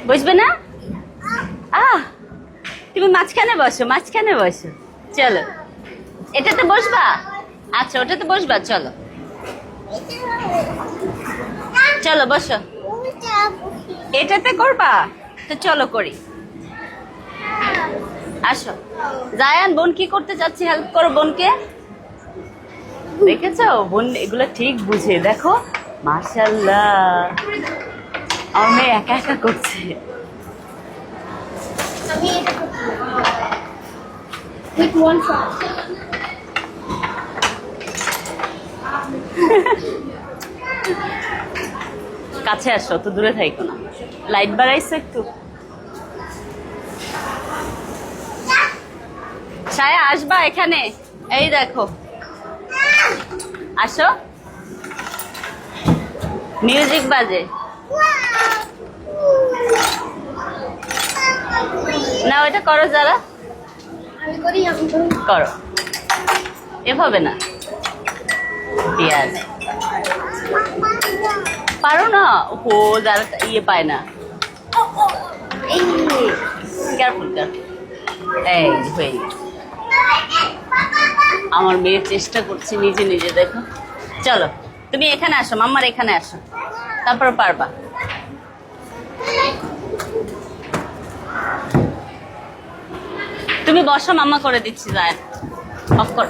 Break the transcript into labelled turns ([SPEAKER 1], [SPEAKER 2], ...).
[SPEAKER 1] বসবে না? আহ, তুমি মাঝখানে বসো, মাঝখানে বসো। চলো, এটাতে বসবা? আচ্ছা, ওটাতে বসবা। চলো চলো বসো। এটাতে করবা? তো চলো করি। আসো। জায়ান, বোন কি করতে যাচ্ছে? হেল্প করো বোনকে। দেখেছো বোন এগুলো ঠিক বুঝে। দেখো, মাশাআল্লাহ, আমার মেয়ে একা একা করছে।
[SPEAKER 2] With one shot.
[SPEAKER 1] কাছে আসো, তো দূরে থাইকো না। লাইট বাড়াইছো একটু। সায়া, আসবা এখানে? এই দেখো, আসো। মিউজিক বাজে না, ওইটা করো যারা।
[SPEAKER 2] আমি করি, আমি করি।
[SPEAKER 1] করো, এভাবে না। পেঁয়াজ পারো না? ও যারা ইয়ে পায় না। এই কেয়ারফুল কেয়ারফুল। এই হয়ে গেছে। আমার মেয়ে চেষ্টা করছে নিজে নিজে। দেখো, চলো তুমি এখানে আসো, মাম্মার এখানে আসো, তারপর পারবা। তুমি বসো, মাম্মা করে দিচ্ছি। যায় অফ কর।